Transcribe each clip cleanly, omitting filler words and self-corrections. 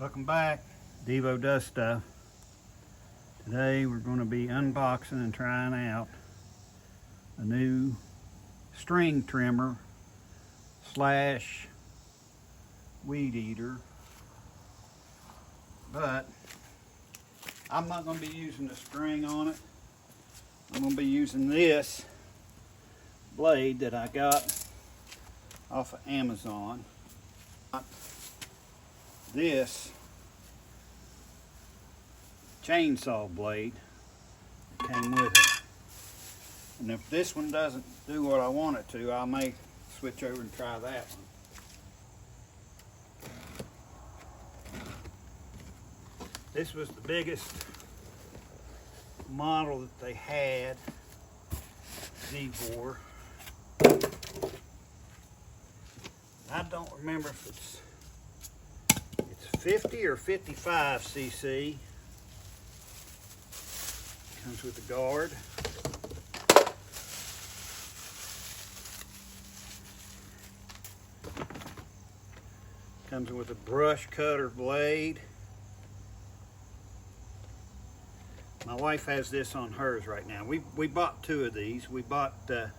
Welcome back, Devo Does Stuff. Today we're going to be unboxing and trying out a new string trimmer slash weed eater, but I'm not going to be using the string on it. I'm going to be using this blade that I got off of Amazon. This chainsaw blade that came with it. And if this one doesn't do what I want it to, I may switch over and try that one. This was the biggest model that they had, Vevor. I don't remember if it's 50 or 55 cc. Comes with the guard. Comes with a brush cutter blade. My wife has this on hers right now. We bought two of these. We bought them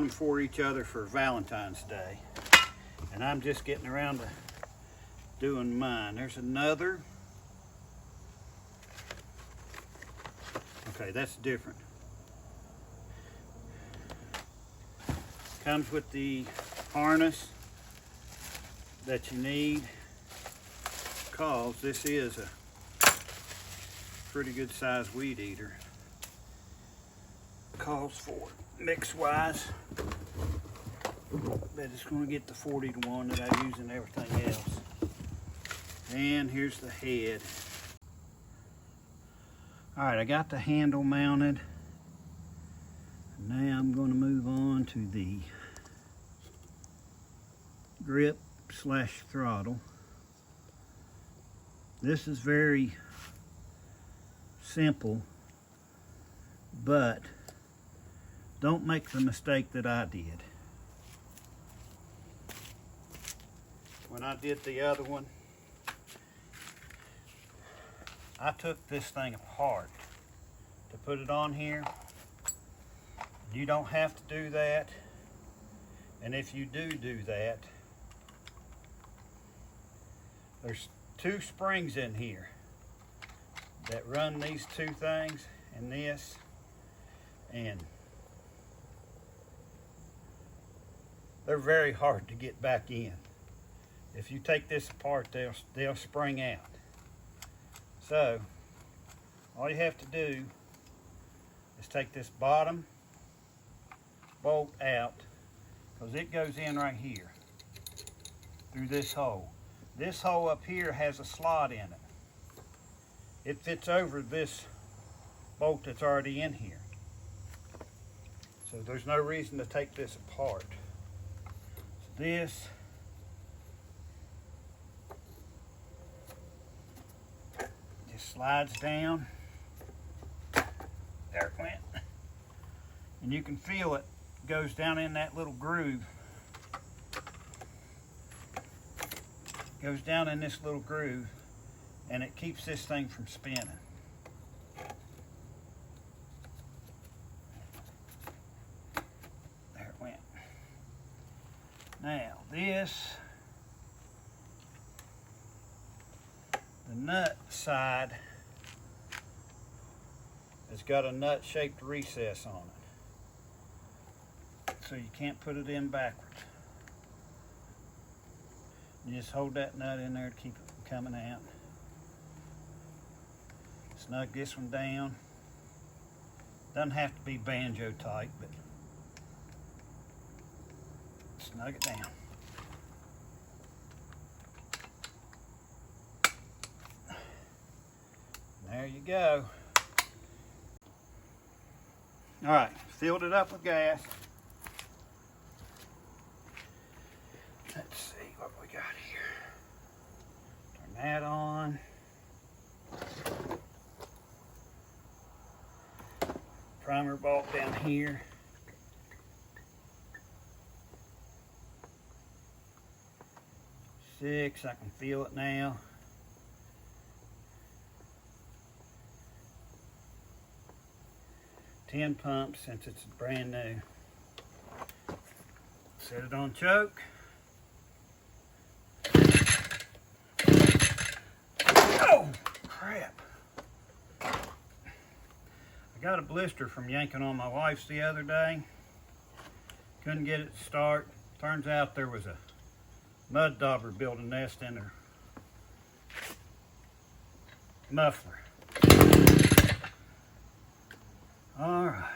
for each other for Valentine's Day, and I'm just getting around to doing mine. There's another. Okay, that's different. Comes with the harness that you need, because this is a pretty good sized weed eater. Calls for mix wise, but it's going to get the 40-to-1 that I use in everything else. And here's the head. Alright, I got the handle mounted. Now I'm going to move on to the grip slash throttle. This is very simple, but don't make the mistake that I did. When I did the other one, I took this thing apart to put it on here. You don't have to do that. And if you do that, there's two springs in here that run these two things and this, and they're very hard to get back in. If you take this apart, they'll spring out. So all you have to do is take this bottom bolt out, because it goes in right here through this hole. This hole up here has a slot in it. It fits over this bolt that's already in here. So there's no reason to take this apart. So this just slides down. There it went. And you can feel it goes down in that little groove. Goes down in this little groove, and it keeps this thing from spinning. There it went. Now this, the nut side has got a nut-shaped recess on it, so you can't put it in backwards. You just hold that nut in there to keep it from coming out. Snug this one down. Doesn't have to be banjo tight, but snug it down. There you go. All right, filled it up with gas. Let's see what we got here. Turn that on. Primer bolt down here. 6, I can feel it now. Ten pumps since it's brand new. Set it on choke. Oh, crap. I got a blister from yanking on my wife's the other day. Couldn't get it to start. Turns out there was a mud dauber built a nest in her muffler. All right.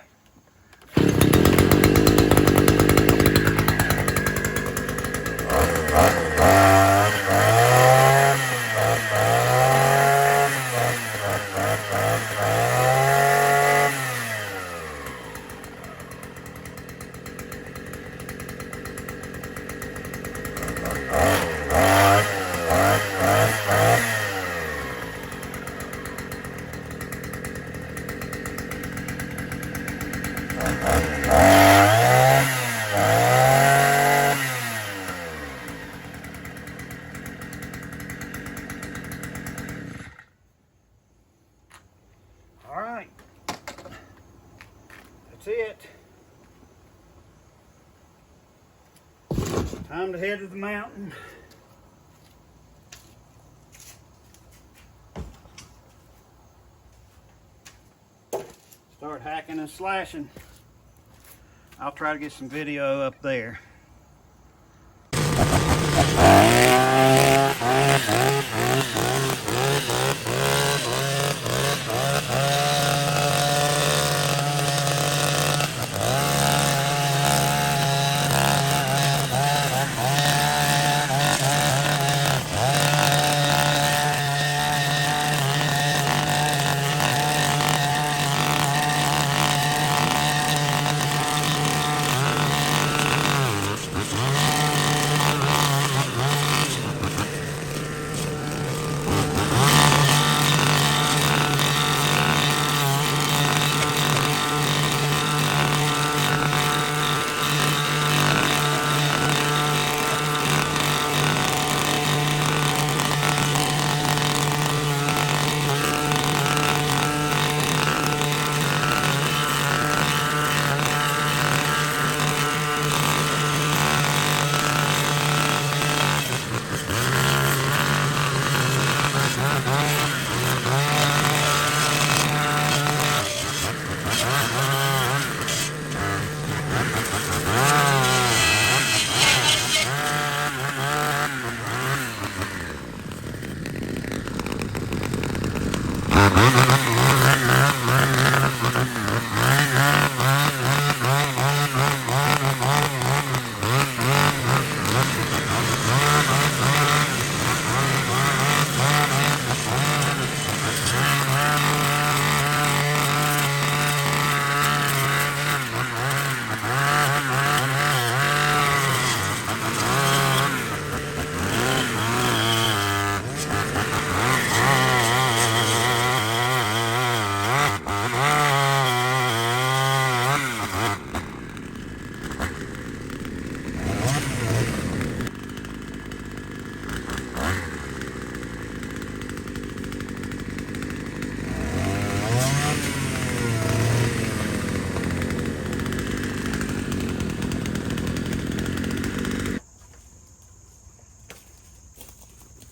All right, that's it. Time to head to the mountain. Start hacking and slashing. I'll try to get some video up there.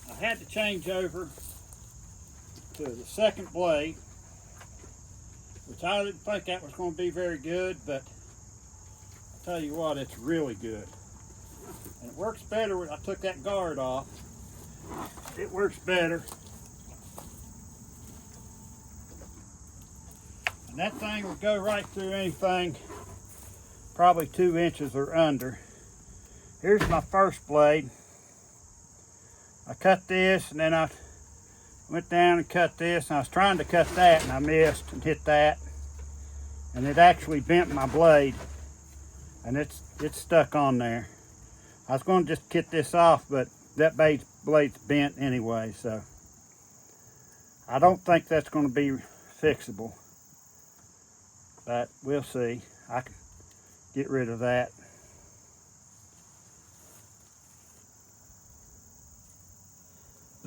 I had to change over to the second blade, which I didn't think that was going to be very good, but I'll tell you what, it's really good. And it works better when I took that guard off. It works better. And that thing will go right through anything probably 2 inches or under. Here's my first blade. I cut this and then I went down and cut this, and I was trying to cut that and I missed and hit that, and it actually bent my blade, and it's stuck on there. I was going to just get this off, but that blade's bent anyway, so I don't think that's going to be fixable, but we'll see. I can get rid of that.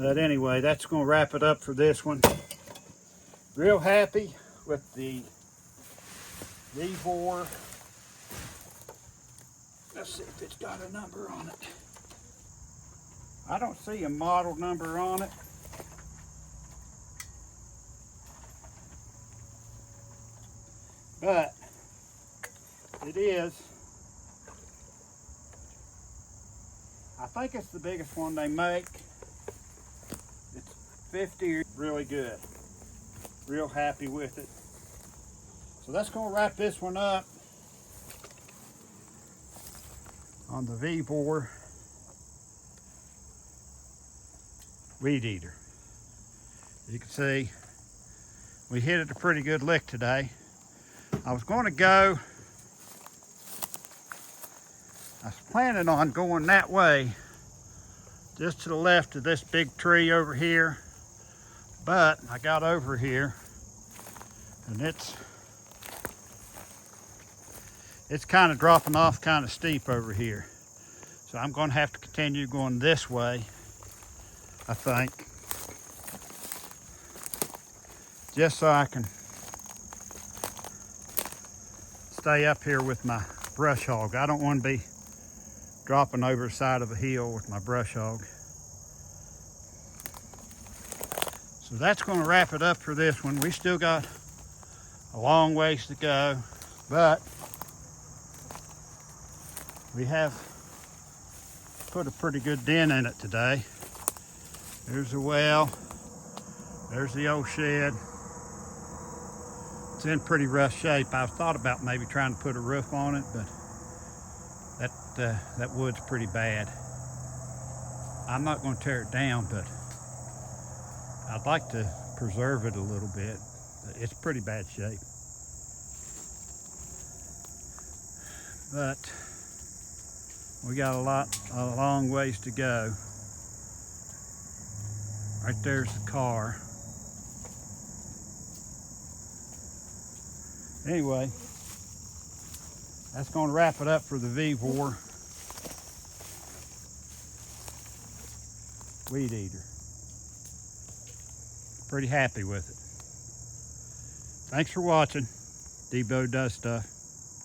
But anyway, that's going to wrap it up for this one. Real happy with the Vevor. Let's see if it's got a number on it. I don't see a model number on it. But it is, I think it's the biggest one they make. It's 50, really good. Real happy with it. So that's going to wrap this one up on the Vevor weed eater. You can see we hit it a pretty good lick today. I was going to go, I was planning on going that way, just to the left of this big tree over here, but I got over here and it's kind of dropping off kind of steep over here. So I'm going to have to continue going this way, I think, just so I can stay up here with my brush hog. I don't want to be dropping over the side of a hill with my brush hog. So that's going to wrap it up for this one. We still got a long ways to go, but we have put a pretty good dent in it today. There's the well, there's the old shed. It's in pretty rough shape. I've thought about maybe trying to put a roof on it, but that wood's pretty bad. I'm not going to tear it down, but I'd like to preserve it a little bit. It's pretty bad shape. But we got a long ways to go. Right there's the car. Anyway, that's going to wrap it up for the Vevor weed eater. Pretty happy with it. Thanks for watching. Debo Does Stuff.